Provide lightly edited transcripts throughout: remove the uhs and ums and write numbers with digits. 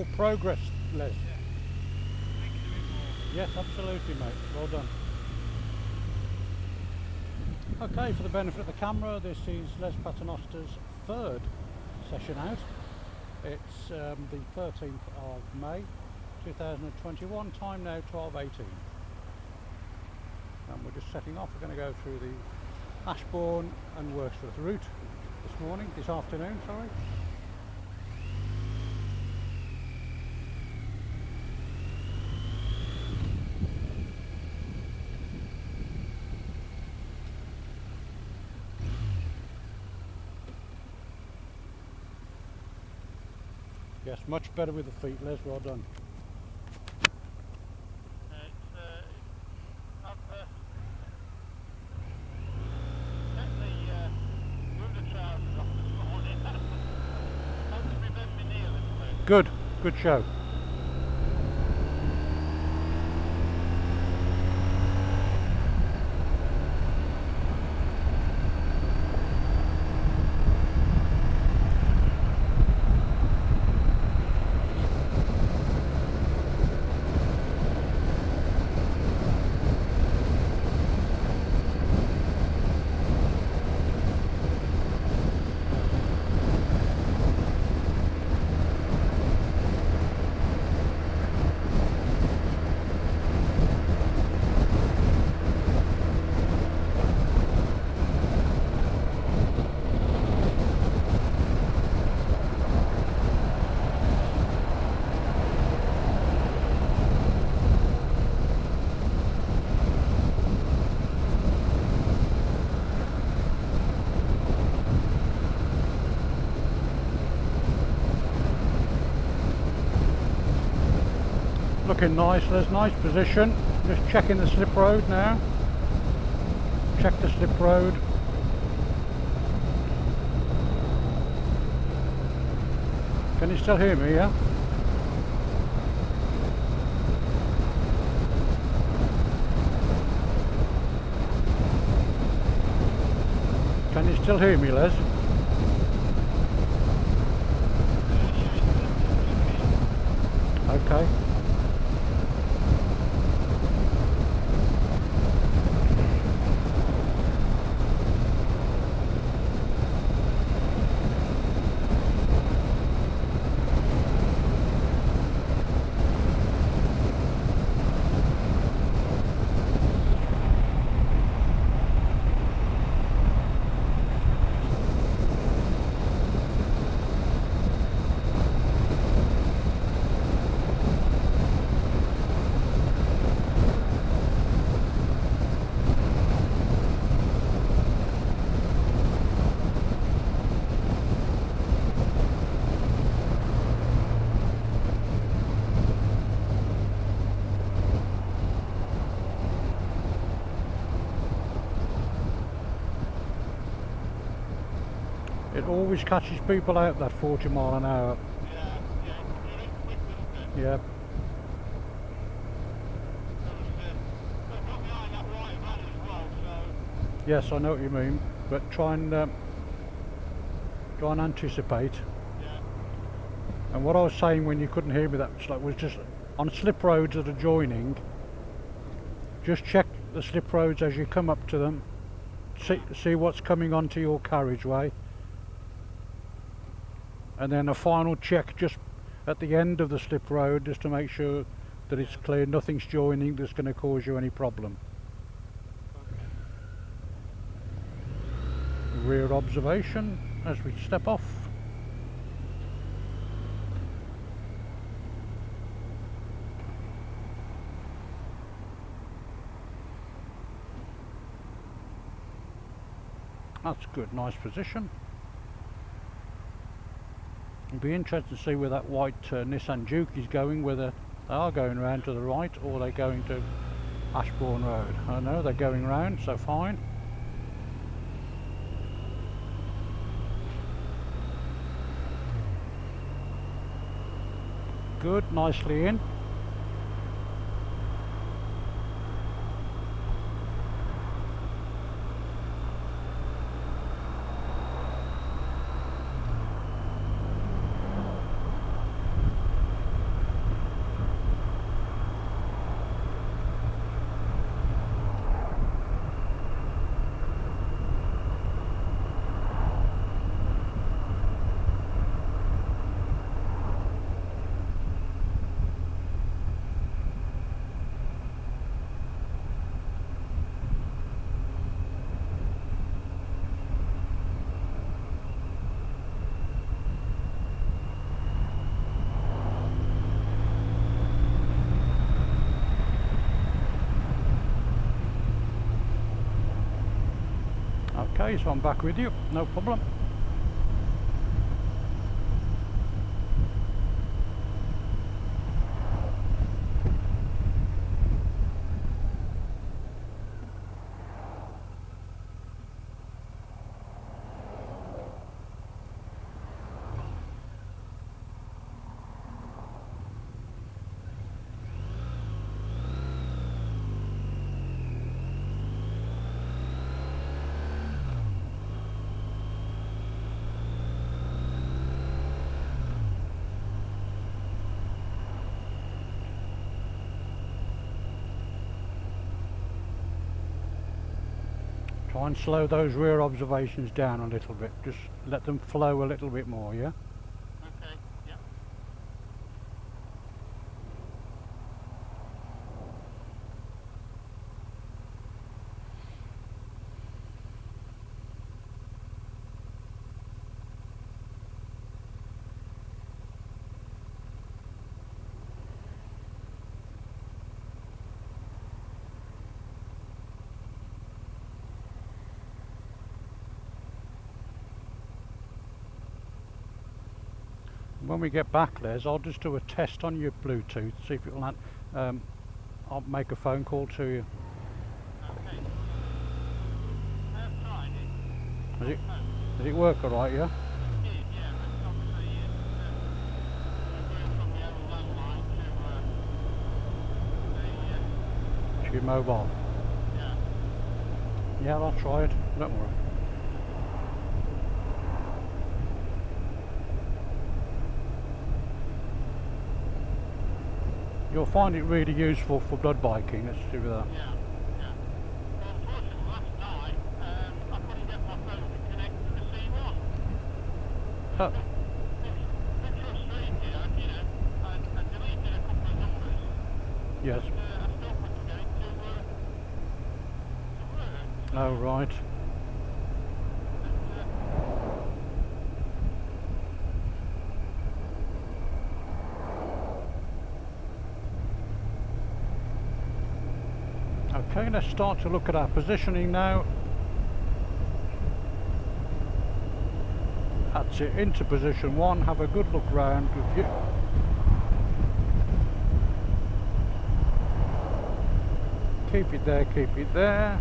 wonderful progress, Les. Yes, absolutely, mate. Well done. Okay, for the benefit of the camera, this is Les Paternoster's third session out. It's the 13th of May 2021, time now 12:18. And we're just setting off. We're going to go through the Ashbourne and Worsforth route this afternoon, sorry. Yes, much better with the feet, Les, well done. Good, good show. Looking nice, there's nice position. Just checking the slip road now. Check the slip road. Can you still hear me, yeah? Can you still hear me, Les? Okay. It always catches people out, that 40 mile an hour. Yeah. Yes, I know what you mean, but try and anticipate. And what I was saying when you couldn't hear me that was just on slip roads that are joining, just check the slip roads as you come up to them, see what's coming onto your carriageway, and then a final check just at the end of the slip road just to make sure that it's clear, nothing's joining that's going to cause you any problem. Rear observation as we step off. That's good, nice position. It'll be interesting to see where that white Nissan Juke is going, whether they are going round to the right or they're going to Ashbourne Road. I know they're going round, so fine. Good, nicely in. Okay, so I'm back with you, no problem. Try and slow those rear observations down a little bit. Just let them flow a little bit more, yeah? Okay, yeah. When we get back, Les, I'll just do a test on your Bluetooth, see if it'll. I'll make a phone call to you. Okay. I have tried it. Does it work all right? Yeah. It did, yeah, but obviously it's going from the old landline to To your mobile. yeah. Yeah, I'll try it. Don't worry. You'll find it really useful for blood biking. Let's do that. Yeah, yeah. Well, unfortunately, last night I couldn't get my phone to connect to the C1. Huh. Bit frustrated, you know. I deleted a couple of numbers. Yes. I still couldn't get it to work. Oh, right. Okay, let's start to look at our positioning now. That's it, into position 1, have a good look round. Keep it there, keep it there.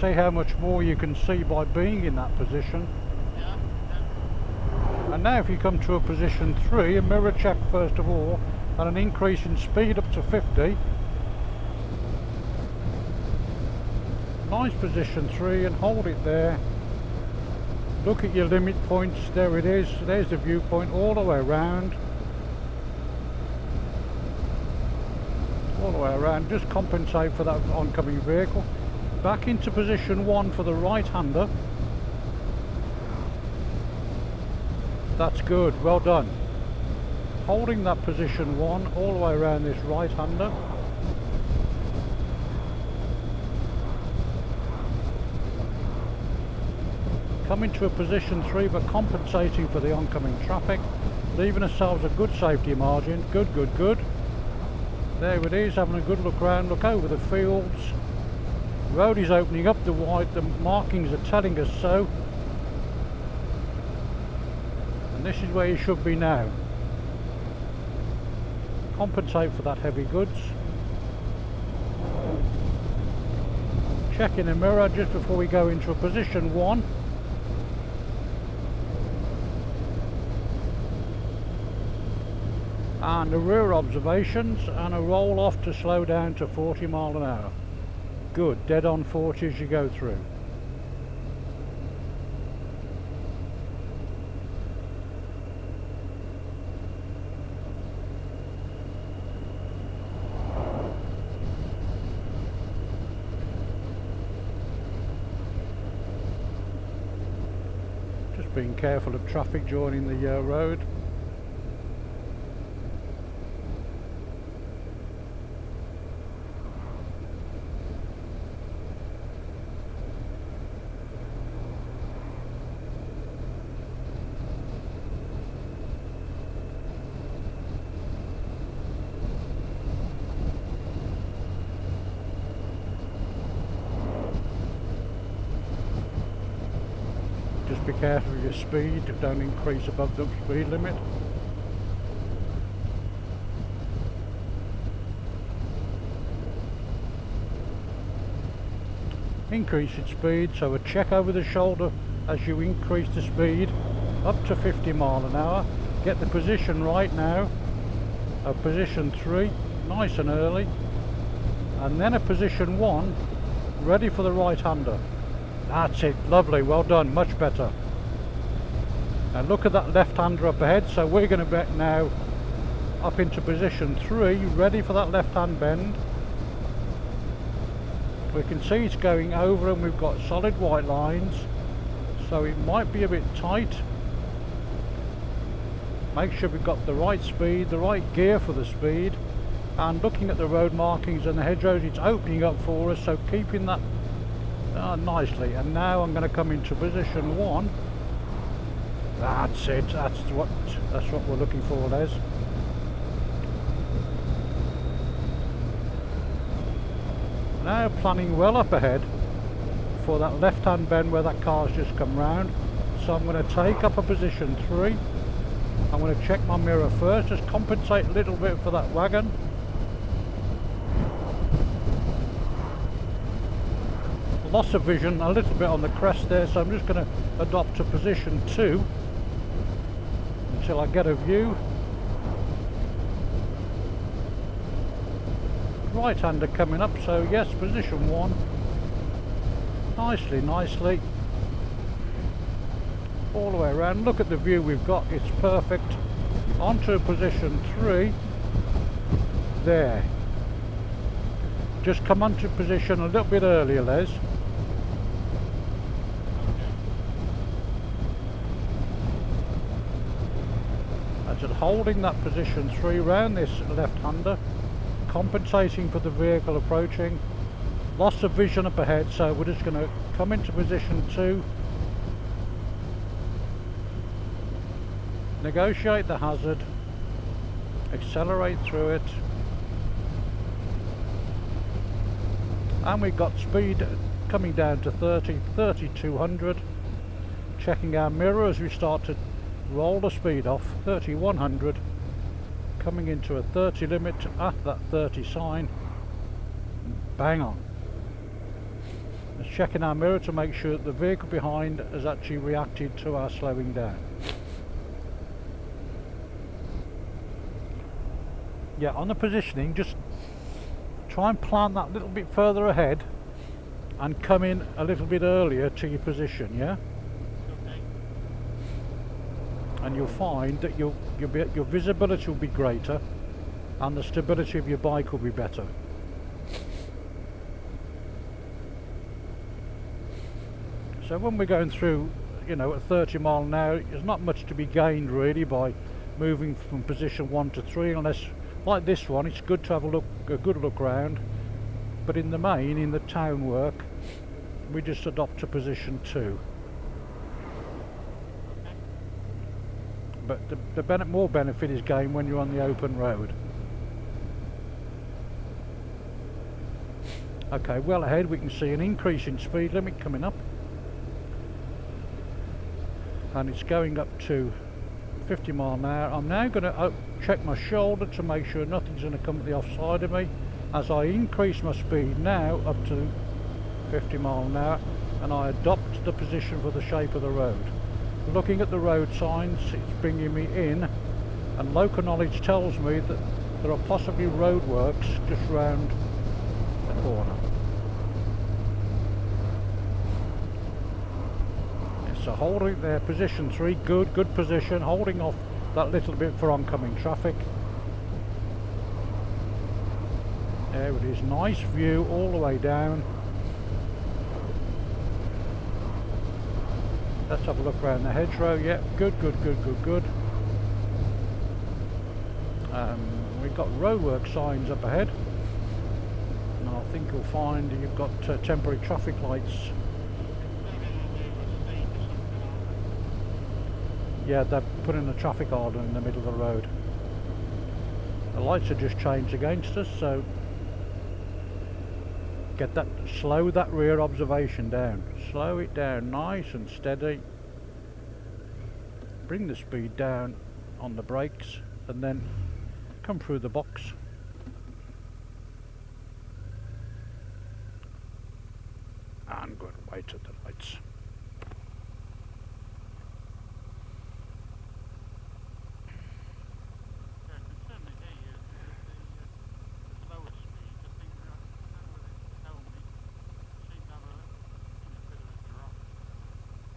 See how much more you can see by being in that position. Yeah, And now if you come to a position 3, a mirror check first of all, and an increase in speed up to 50. Nice position 3 and hold it there. Look at your limit points, there it is, there's the viewpoint all the way around. All the way around, just compensate for that oncoming vehicle. Back into position 1 for the right-hander. That's good, well done. Holding that position 1 all the way around this right-hander. Coming to a position 3 but compensating for the oncoming traffic, leaving ourselves a good safety margin. Good, good, good. There it is, having a good look round, look over the fields. Road is opening up, the markings are telling us so. And this is where you should be now. Compensate for that heavy goods. Check in the mirror just before we go into a position 1. And the rear observations and a roll off to slow down to 40 miles an hour. Good, dead on 40 as you go through. Just being careful of traffic joining the road. Just be careful of your speed, don't increase above the speed limit. Increase its speed, so a check over the shoulder as you increase the speed up to 50 mile an hour. Get the position right now, a position 3, nice and early, and then a position 1, ready for the right-hander. That's it, lovely, well done, much better. Now look at that left-hander up ahead, so we're going to get now up into position 3, ready for that left-hand bend. We can see it's going over and we've got solid white lines, so it might be a bit tight. Make sure we've got the right speed, the right gear for the speed, and looking at the road markings and the hedgerows, it's opening up for us, so keeping that nicely. And now I'm going to come into position 1. That's it, that's what we're looking for, Les. Now planning well up ahead for that left hand bend where that car's just come round. So I'm going to take up a position 3. I'm going to check my mirror first, just compensate a little bit for that wagon. Loss of vision a little bit on the crest there, so I'm just going to adopt a position 2 until I get a view. Right-hander coming up, so yes, position 1. Nicely. All the way around. Look at the view we've got, it's perfect. Onto position 3. There. Just come onto position a little bit earlier, Les. That's it, holding that position 3 round this left-hander. Compensating for the vehicle approaching. Loss of vision up ahead, so we're just going to come into position 2. Negotiate the hazard. Accelerate through it. And we've got speed coming down to 3,200. Checking our mirror as we start to roll the speed off. 3,100. Coming into a 30 limit at that 30 sign. Bang on. Just checking our mirror to make sure that the vehicle behind has actually reacted to our slowing down. Yeah, on the positioning, just try and plan that a little bit further ahead and come in a little bit earlier to your position, yeah? And you'll find that your visibility will be greater and the stability of your bike will be better. So when we're going through, you know, at 30 mile an hour, there's not much to be gained really by moving from position 1 to 3, unless, like this one, it's good to have a good look round. But in the main, in the town work, we just adopt a position 2. But the more benefit is gained when you're on the open road. Okay, well ahead we can see an increase in speed limit coming up. And it's going up to 50 mile an hour. I'm now going to check my shoulder to make sure nothing's going to come at the offside of me. As I increase my speed now up to 50 mile an hour, and I adopt the position for the shape of the road. Looking at the road signs, it's bringing me in, and local knowledge tells me that there are possibly roadworks just round the corner. So holding there, position 3, good position, holding off that little bit for oncoming traffic. There it is, nice view all the way down. Let's have a look around the hedgerow. Yeah, good. We've got roadwork signs up ahead, and I think you'll find you've got temporary traffic lights. Yeah, they're putting a traffic order in the middle of the road. The lights have just changed against us, so slow that rear observation down. Slow it down nice and steady. bring the speed down on the brakes and then come through the box. And good, wait at the lights. Yeah, I can certainly hear you at the lower speed. I think I don't know whether it's tell me. Seem to have a bit of a drop,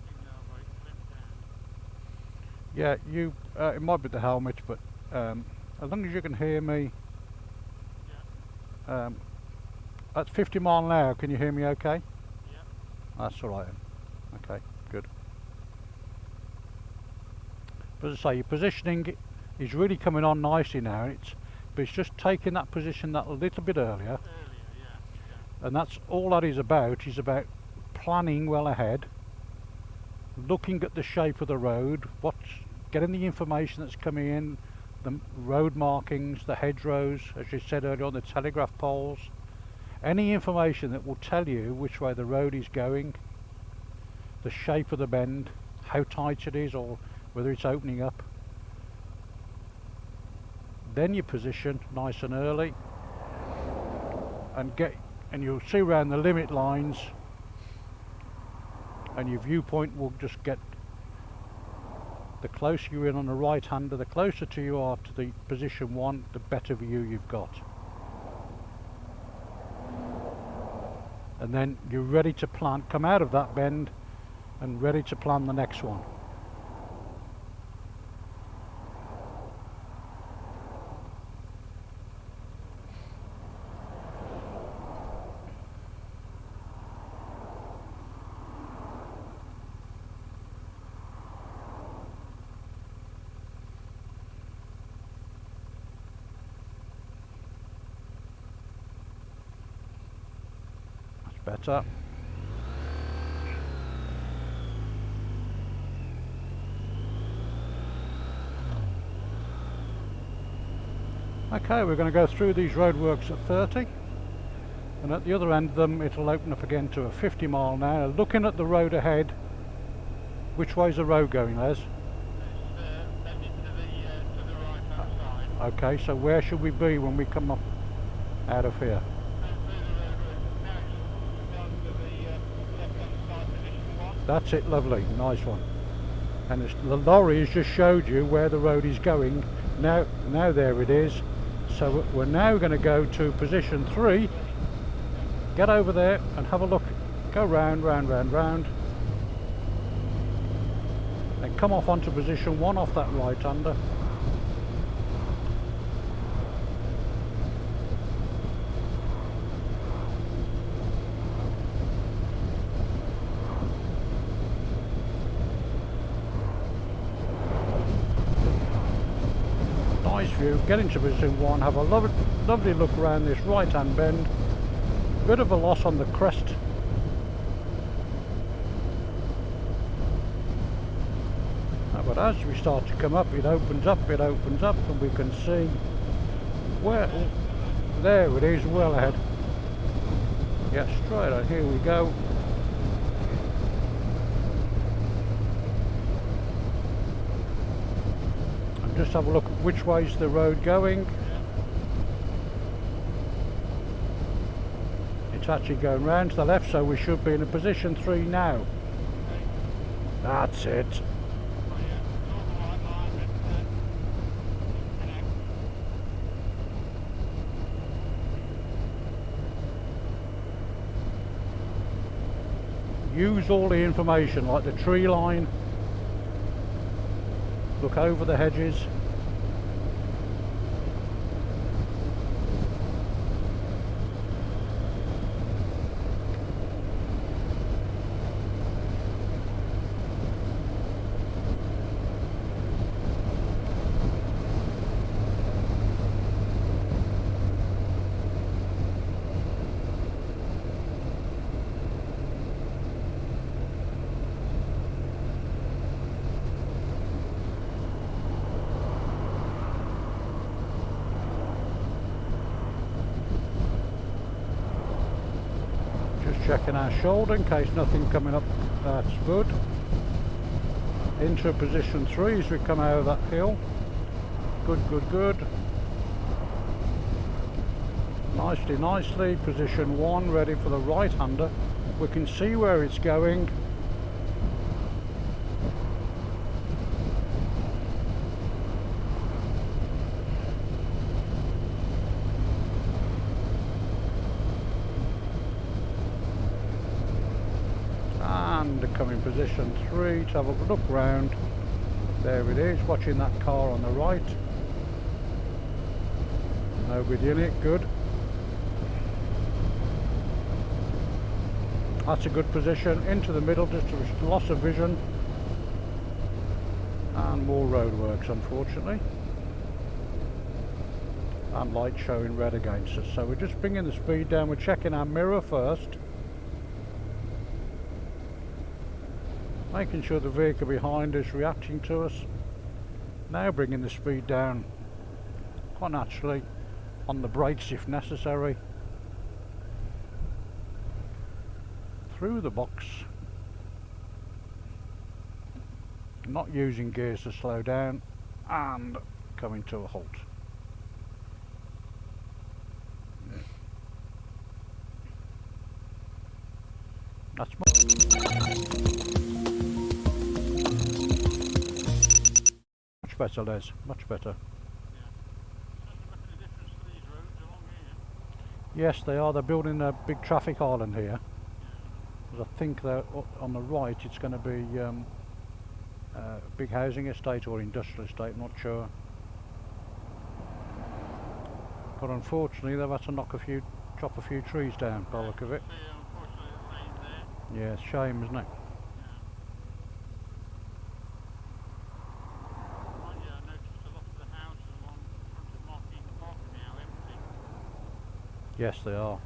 even though I clipped down. Yeah, you. It might be the helmet, but as long as you can hear me, Yeah, at 50 mile an hour, can you hear me okay? yeah. That's all right then. Okay, good. But as I say, your positioning is really coming on nicely now. But it's just taking that position that little bit earlier, Earlier, yeah. and that's all that is about. Is about planning well ahead, looking at the shape of the road, getting the information that's coming in, the road markings, the hedgerows, as you said earlier on, the telegraph poles, any information that will tell you which way the road is going, the shape of the bend, how tight it is, or whether it's opening up. Then you position nice and early and you'll see around the limit lines, and your viewpoint will just get, the closer you're in on the right hander, the closer to you are to the position 1, the better view you've got. And then you're ready to plan, come out of that bend and ready to plan the next one. Better. Okay, we're going to go through these roadworks at 30, and at the other end of them it'll open up again to a 50 mile an hour. Looking at the road ahead, which way's the road going, Les? It's bending to the right hand side. Okay, so where should we be when we come up out of here? That's it, lovely, nice one. And the lorry has just showed you where the road is going. Now there it is. So we're now going to go to position 3. Get over there and have a look. Go round, round, round, round. And come off onto position 1 off that right hander. Nice view, get into position 1, have a lovely look around this right hand bend, bit of a loss on the crest, but as we start to come up it opens up and we can see where, there it is, well ahead. Yeah, straight on, here we go. Just have a look at which way's the road going. It's actually going round to the left, so we should be in a position 3 now. That's it. Use all the information, like the tree line. Look over the hedges. Checking our shoulder in case nothing coming up. That's good. Into position 3 as we come out of that hill. Good, good, good. Nicely, nicely. Position 1 ready for the right-hander. We can see where it's going. And coming position 3 to have a look round. There it is, watching that car on the right. Nobody in it, good. That's a good position. Into the middle, just a loss of vision. And more roadworks, unfortunately. And light showing red against us. So we're just bringing the speed down. We're checking our mirror first. Making sure the vehicle behind is reacting to us. Now bringing the speed down quite naturally, on the brakes if necessary. Through the box. Not using gears to slow down, and coming to a halt. That's much better, Les, much better. Yes, they are. They're building a big traffic island here. Because I think they're on the right. It's going to be a big housing estate or industrial estate. I'm not sure. But unfortunately, they've had to chop a few trees down by the look of it. Yeah, it's a shame, isn't it? Yes, they are.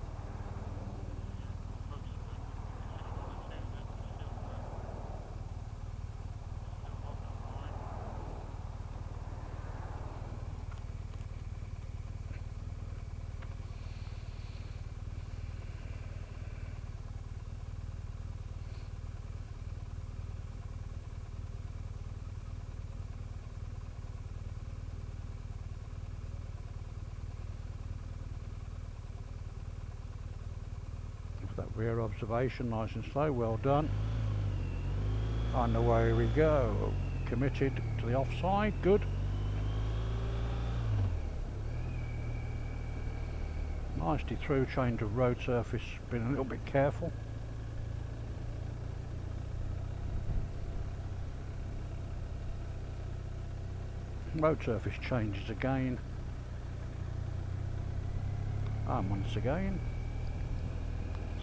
That rear observation, nice and slow, well done. And away we go. Committed to the offside, good. Nicely through, change of road surface, been a little bit careful. Road surface changes again. And once again.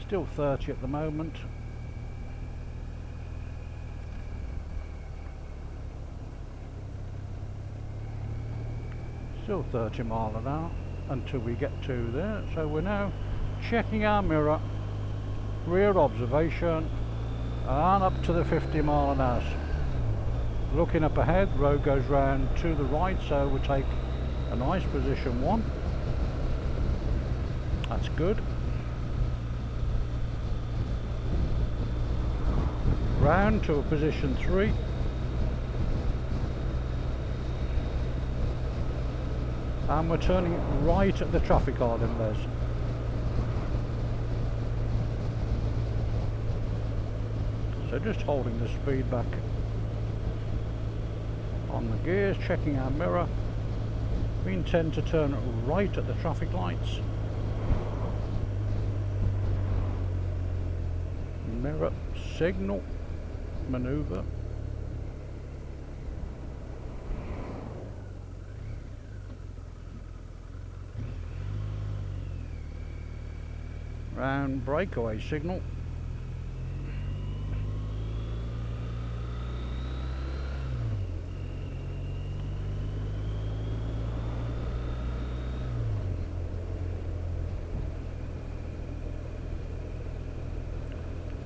Still 30 at the moment. Still 30 miles an hour until we get to there. So we're now checking our mirror, rear observation, and up to the 50 mile an hour. Looking up ahead, road goes round to the right, so we'll take a nice position 1. That's good. Round to a position 3. And we're turning right at the traffic island, Les. So just holding the speed back on the gears, checking our mirror. We intend to turn right at the traffic lights. Mirror, signal, manoeuvre. Round breakaway signal.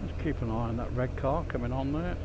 Let's keep an eye on that red car coming on there.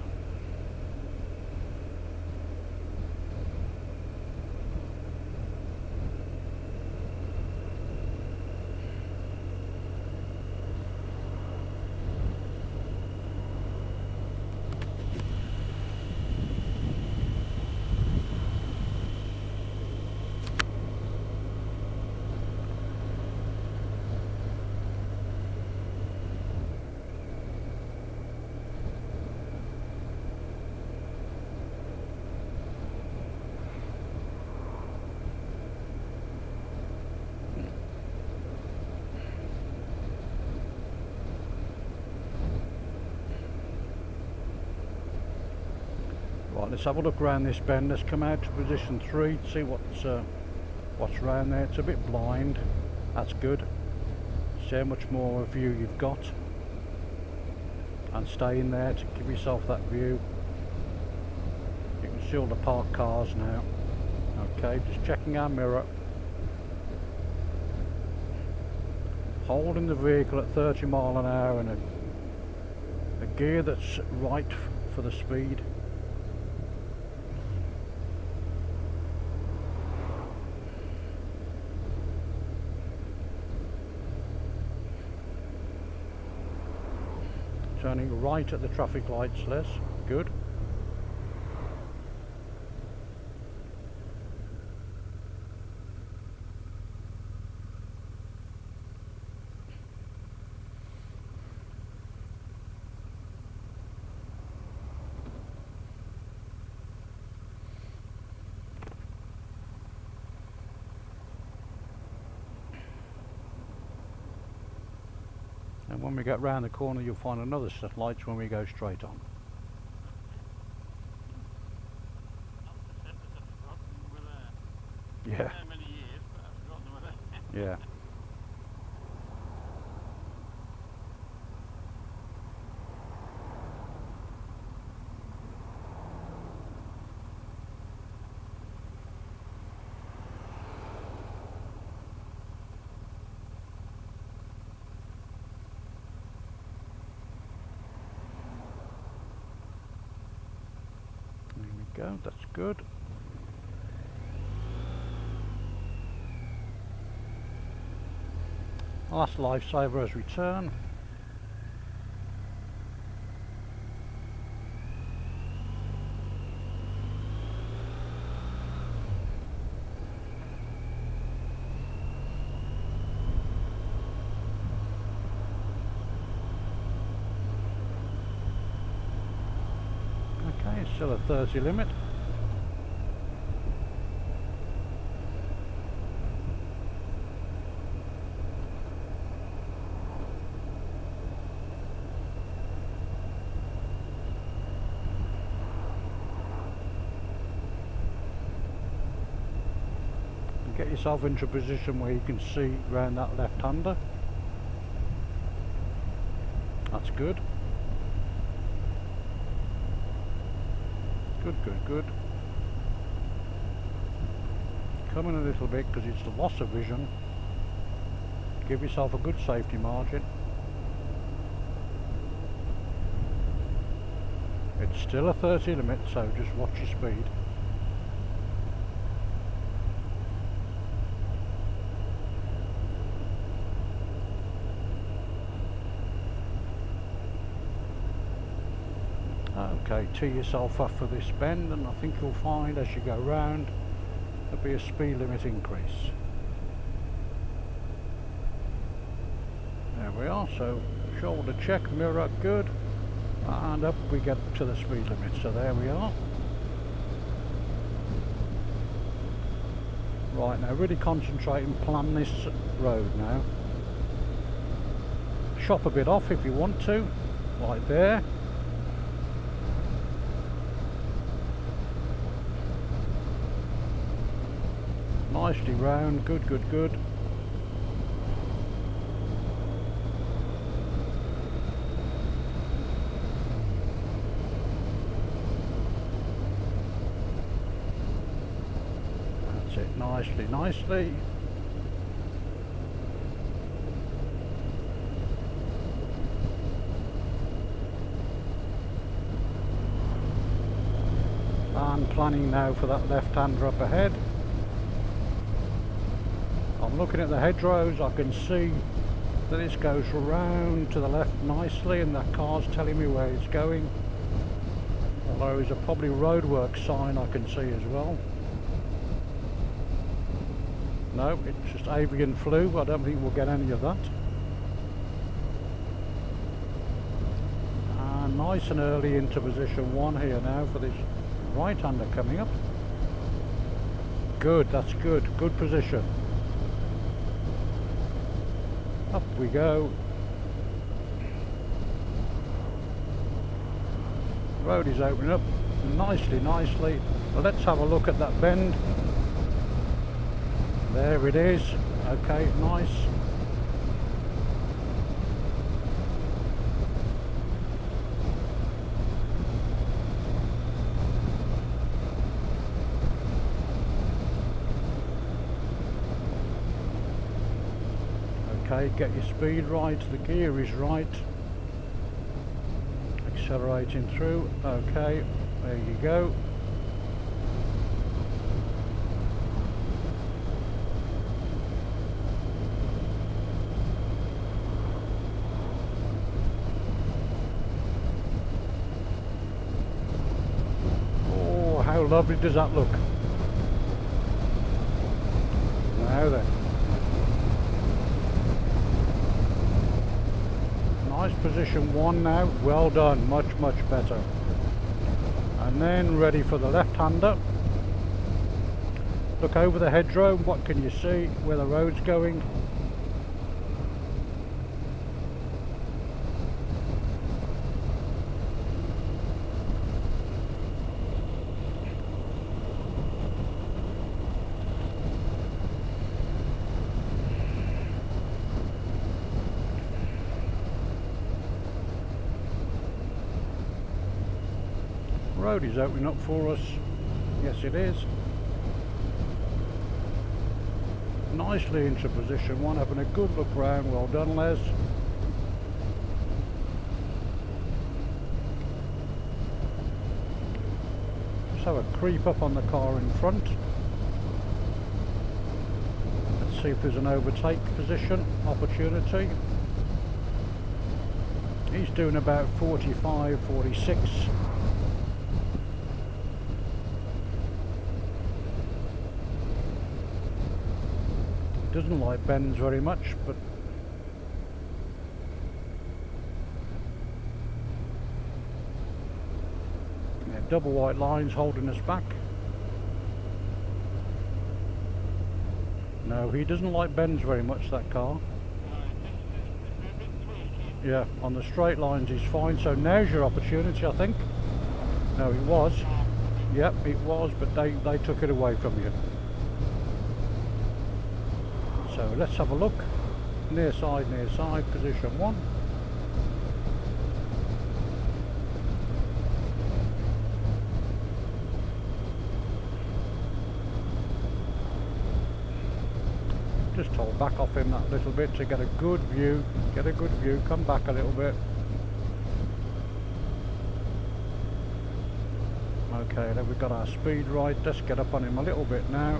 Right, let's have a look around this bend. Let's come out to position 3, see what's around there. It's a bit blind. That's good. See how much more view you've got. And stay in there to give yourself that view. You can see all the parked cars now. Okay, just checking our mirror. Holding the vehicle at 30 mile an hour and a gear that's right for the speed. Turning right at the traffic lights, Les. Good. And when we get round the corner, you'll find another set of lights when we go straight on. Yeah. Many years, but I've forgotten them were there. Yeah. There we go, that's good. Last lifesaver has returned. Okay, still a 30 limit. Get yourself into a position where you can see round that left-hander. That's good. Good, good, good. Come in a little bit because it's the loss of vision. Give yourself a good safety margin. It's still a 30 limit, so just watch your speed. Okay, tee yourself up for this bend, and I think you'll find as you go round there'll be a speed limit increase. There we are, so shoulder check, mirror good, and up we get to the speed limit, so there we are. Right, now really concentrate and plan this road now. Chop a bit off if you want to, like there. Nicely round, good, good, good. That's it, nicely, nicely. And planning now for that left-hander up ahead. I'm looking at the hedgerows, I can see that this goes round to the left nicely, and that car's telling me where it's going. Although there's a probably roadwork sign I can see as well. No, it's just avian flu, I don't think we'll get any of that. And nice and early into position 1 here now for this right-hander coming up. Good, that's good, good position. Up we go. Road is opening up. nicely, nicely. Well, let's have a look at that bend. There it is. Okay, nice. Okay, get your speed right, the gear is right. Accelerating through, okay, there you go. Oh, how lovely does that look? Now then. Nice position one now, well done, much better. And then ready for the left-hander. Look over the hedgerow, what can you see where the road's going? Road is opening up for us. Yes, it is. Nicely into position one, having a good look round. Well done, Les. Let's have a creep up on the car in front. Let's see if there's an overtake position opportunity. He's doing about 45, 46. Doesn't like bends very much, but yeah, double white lines holding us back. No, he doesn't like bends very much, that car. Yeah, on the straight lines he's fine, so now's your opportunity, I think. No, it was. Yep, it was, but they took it away from you. So let's have a look. Near side, position one. Just hold back off him that little bit to get a good view. Get a good view, come back a little bit. Okay, then we've got our speed right. Let's get up on him a little bit now.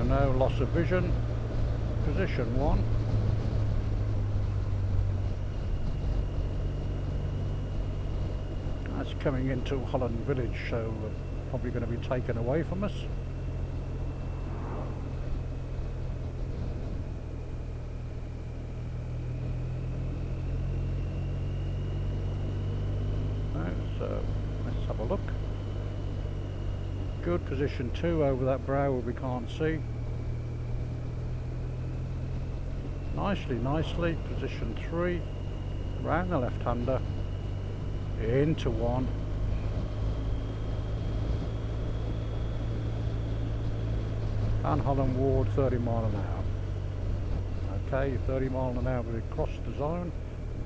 No, loss of vision. Position one. That's coming into Holland Village, so probably going to be taken away from us. So let's have a look. Good, position two over that brow where we can't see. Nicely, position three, round the left-hander, into one. And Holland Ward, 30 mile an hour. Okay, 30 mile an hour, we crossed the zone,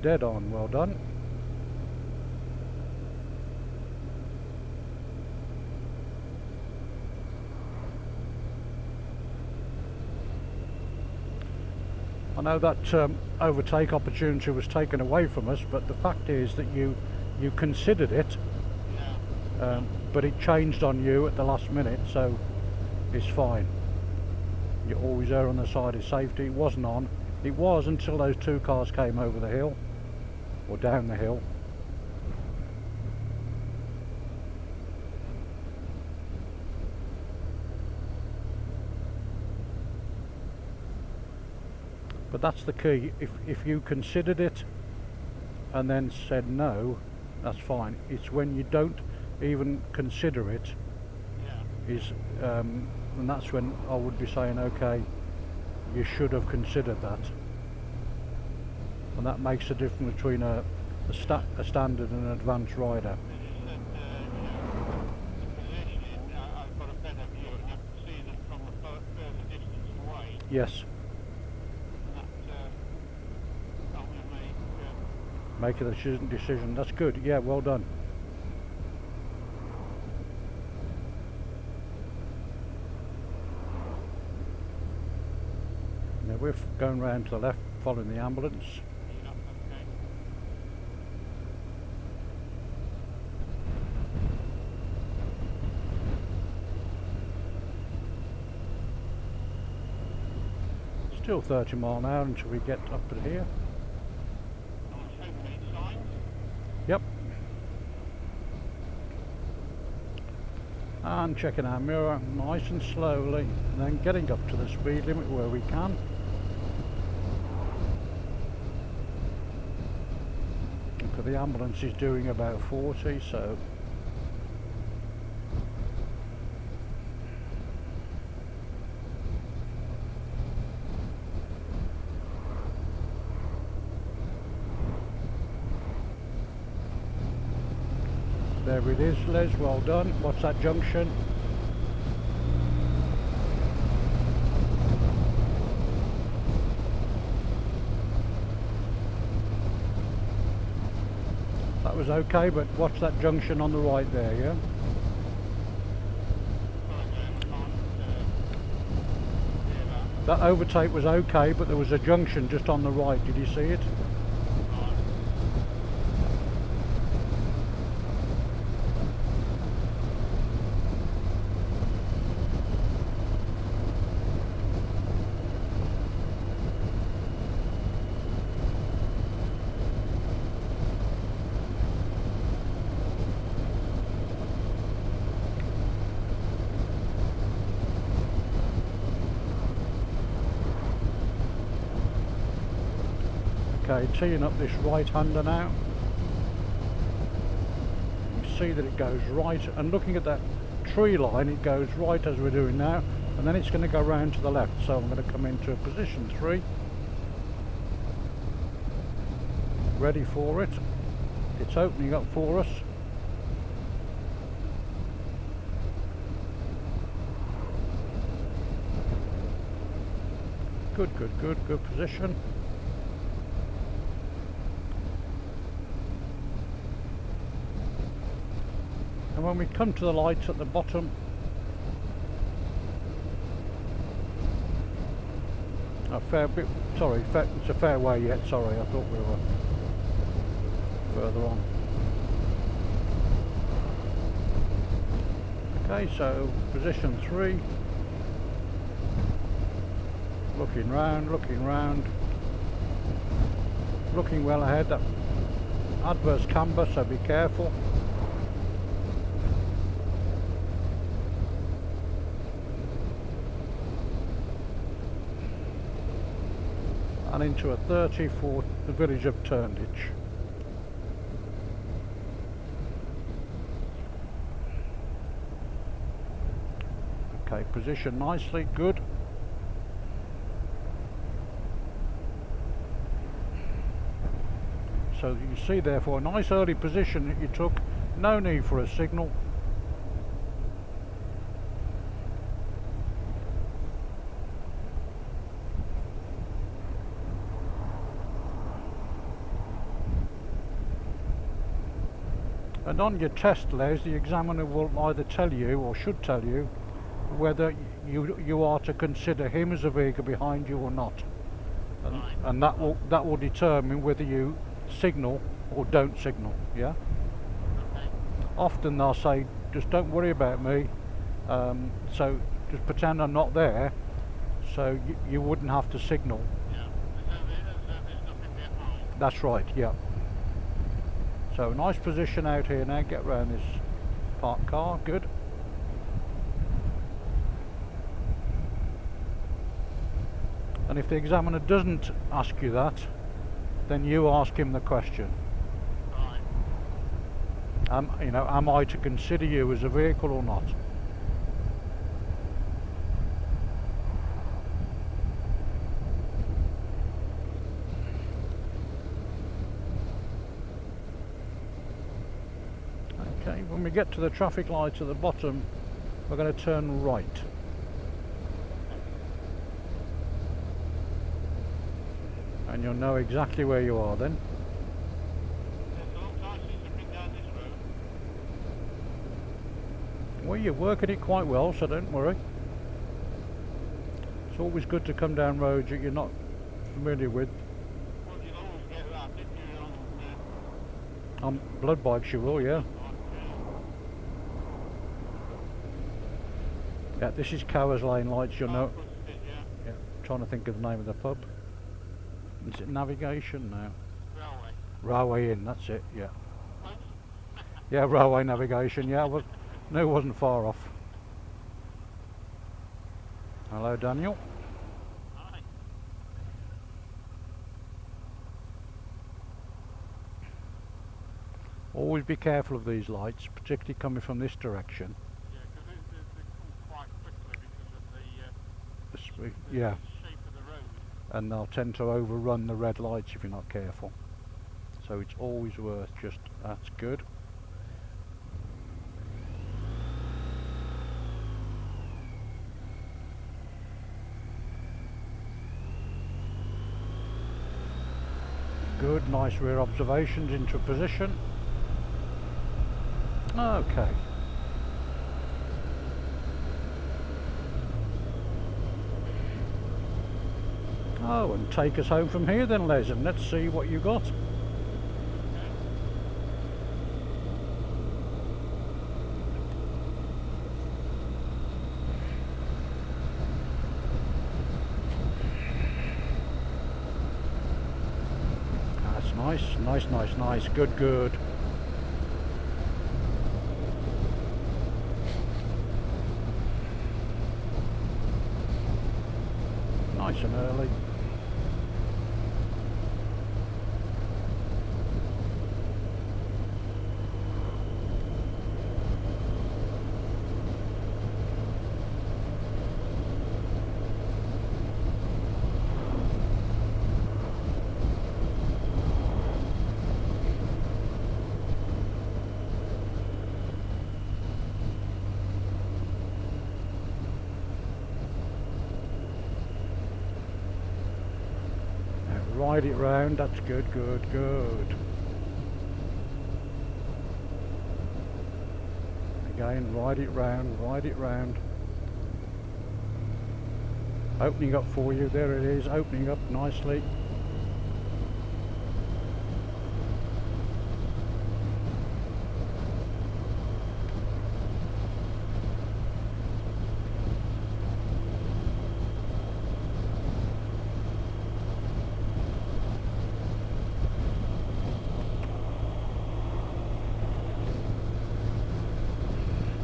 dead on, well done. I know that overtake opportunity was taken away from us, but the fact is that you considered it, but it changed on you at the last minute, so it's fine. You always err on the side of safety. It wasn't on. It was until those two cars came over the hill, or down the hill. But that's the key. If you considered it and then said no, that's fine. It's when you don't even consider it, and that's when I would be saying, okay, you should have considered that. And that makes a difference between a standard and an advanced rider. It's just that, the positioning, I've got a better view and I can see them from a further distance away. Yes. And that helped me Make a decision. That's good. Yeah, well done. Now we're going round to the left, following the ambulance. yeah, okay. Still 30 mile an hour until we get up to here. Nice opening signs. Yep. And checking our mirror nice and slowly, and then getting up to the speed limit where we can. Because the ambulance is doing about 40, so there it is, Les, well done. What's that junction? That was okay, but watch that junction on the right there, yeah? That overtake was okay, but there was a junction just on the right, did you see it? Okay, teeing up this right-hander now. You see that it goes right, and looking at that tree line, it goes right as we're doing now, and then it's going to go round to the left. So I'm going to come into position 3. Ready for it. It's opening up for us. Good position. And when we come to the lights at the bottom, a fair bit, sorry, it's a fair way yet, sorry, I thought we were further on. Okay, so position 3, looking round, looking well ahead, that adverse camber, so be careful. And into a 30 for the village of Turnditch. Okay, position nicely, good. So you see therefore a nice early position that you took, no need for a signal. And on your test, Les, the examiner will either tell you, or should tell you, whether you are to consider him as a vehicle behind you or not. And that will determine whether you signal or don't signal, yeah? Okay. Often they'll say, just don't worry about me, so just pretend I'm not there, so you wouldn't have to signal. Yeah. As though there's nothing behind. That's right, yeah. So nice position out here now, get around this parked car, good. And if the examiner doesn't ask you that, then you ask him the question. Right. You know, am I to consider you as a vehicle or not? when we get to the traffic lights at the bottom, we're going to turn right. And you'll know exactly where you are then. It's a long time since I've been down this road. Well, you're working it quite well, so don't worry. It's always good to come down roads that you're not familiar with. Well, you'll always get that, didn't you, On blood bikes you will, yeah. Yeah, this is Cowers Lane lights, you'll know. Yeah, trying to think of the name of the pub. Is it Navigation now? Railway. Railway Inn, that's it, yeah. Yeah, Railway Navigation, yeah, no, it wasn't far off. Hello, Daniel. Hi. Always be careful of these lights, particularly coming from this direction. Yeah, because they come quite quickly because of The the yeah, shape of the road. and they'll tend to overrun the red lights if you're not careful. So it's always worth just, that's good. Good, nice rear observations into position. Okay. Oh, and take us home from here then, Les, and let's see what you got. That's nice, nice, nice, nice, good, good. Nice and early. Ride it round, that's good, good, good. Again, ride it round, ride it round. Opening up for you, there it is, opening up nicely.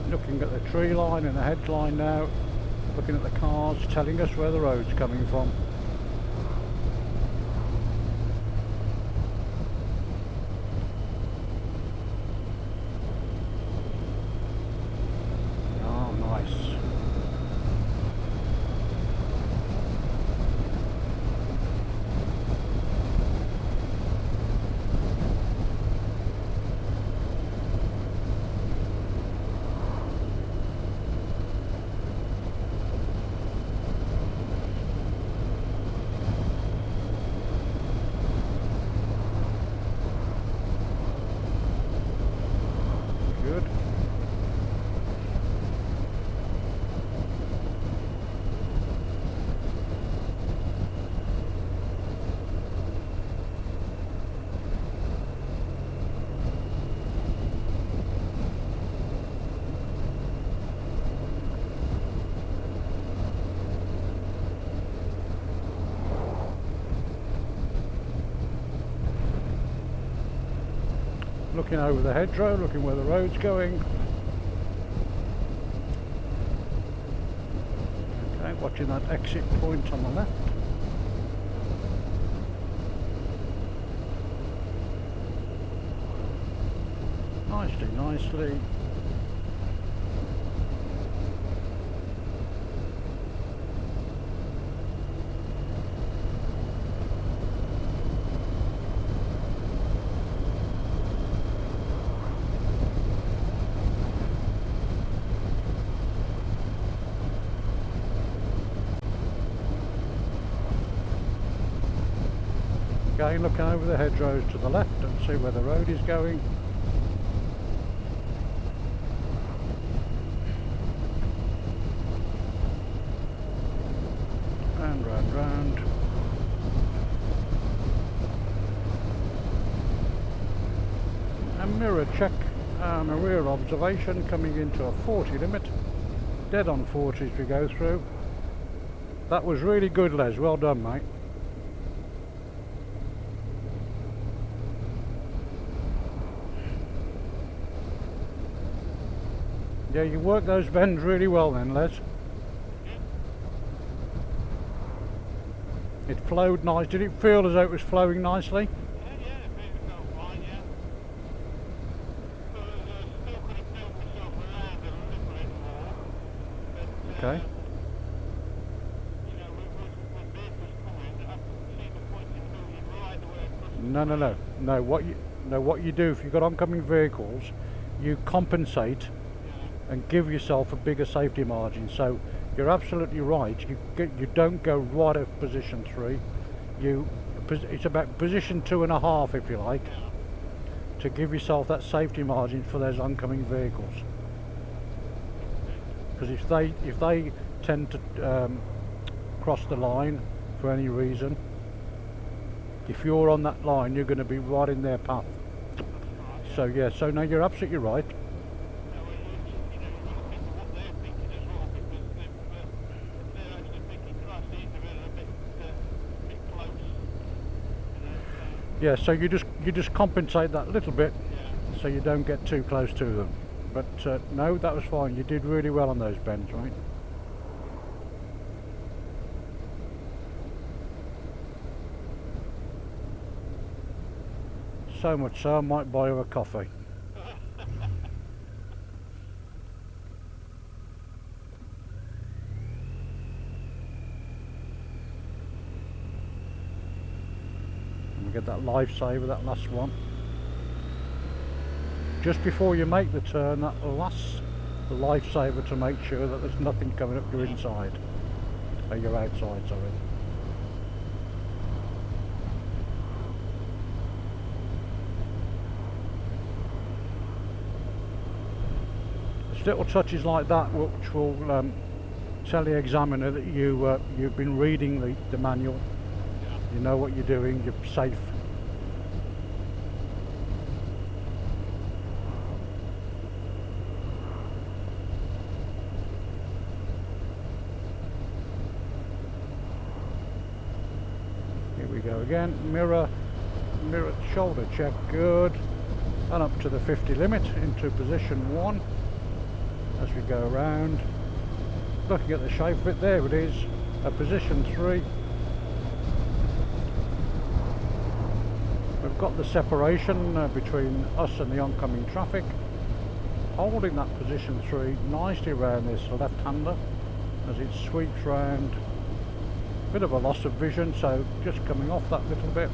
Looking at the tree line and the headline now, looking at the cars, telling us where the road's coming from. Oh, nice. Good. Looking over the hedgerow, looking where the road's going. Okay, watching that exit point on the left. Nicely, nicely. Again, looking over the hedgerows to the left and see where the road is going. And round, round. And mirror check and a rear observation coming into a 40 limit. Dead on 40 as we go through. That was really good, Les. Well done, mate. Yeah, you worked those bends really well then, Les. It flowed nice. Did it feel as though it was flowing nicely? Yeah, the bit felt fine, yeah. So still could have built myself around a little bit more. But, Okay. you know, when vehicles coming, I couldn't see the point in moving right the way across the No. No, what you do if you've got oncoming vehicles, you compensate and give yourself a bigger safety margin. So you're absolutely right. You don't go right at position 3. It's about position 2.5, if you like, to give yourself that safety margin for those oncoming vehicles. Because if they tend to cross the line for any reason, if you're on that line, you're going to be right in their path. So yeah, so no, you're absolutely right. Yeah, so you just compensate that little bit, so you don't get too close to them. But no, that was fine. You did really well on those bends, right? So much so I might buy you a coffee. And we get that lifesaver, that last one. Just before you make the turn, that last lifesaver to make sure that there's nothing coming up your inside. Or your outside, sorry. Little touches like that which will tell the examiner that you've been reading the manual. You know what you're doing, you're safe. Here we go again. Mirror shoulder check, good. And up to the 50 limit into position 1. As we go around, looking at the shape of it, there it is, a position 3. We've got the separation between us and the oncoming traffic, holding that position 3 nicely around this left-hander as it sweeps round. Bit of a loss of vision, so just coming off that little bit.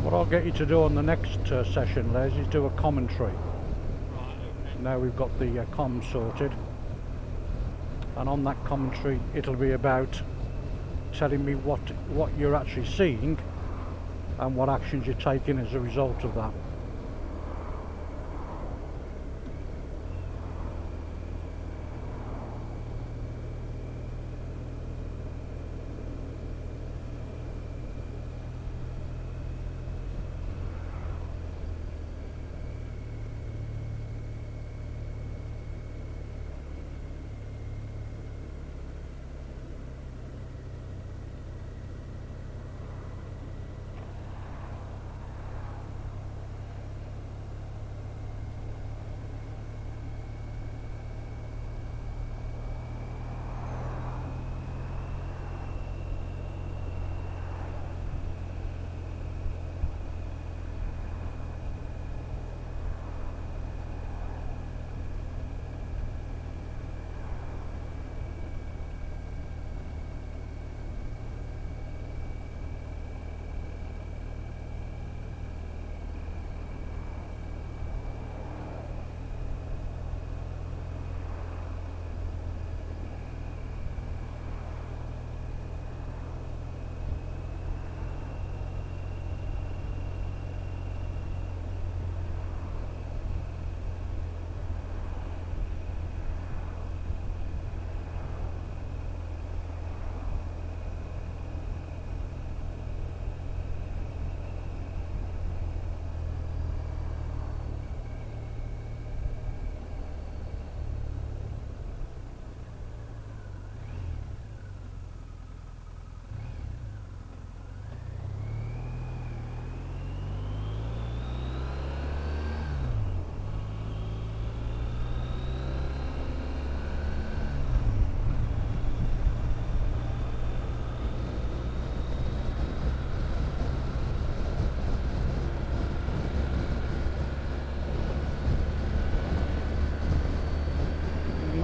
What I'll get you to do on the next session, Les, is do a commentary. Now we've got the comms sorted, and on that commentary it'll be about telling me what you're actually seeing and what actions you're taking as a result of that.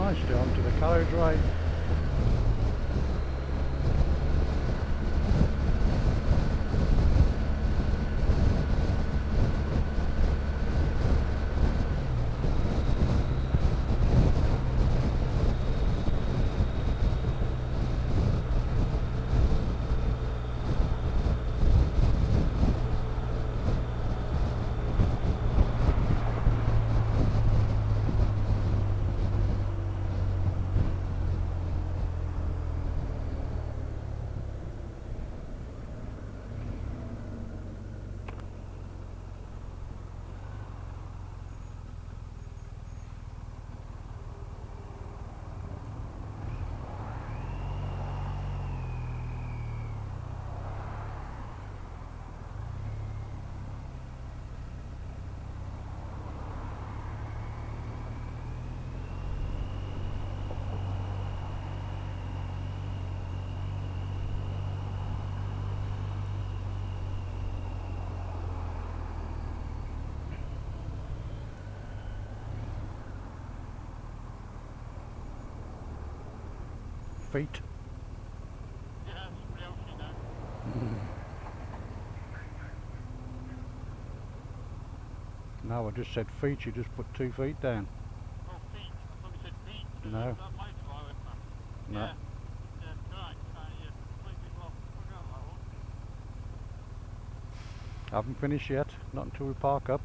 nicely onto the carriageway. Feet. Yeah, somebody else you know. No, I just said feet, you just put 2 feet down. Oh, feet. I thought you said feet. No. That motorway went past. No. Yeah. Yeah, right. Completely lost. Forgot that one. Haven't finished yet, not until we park up.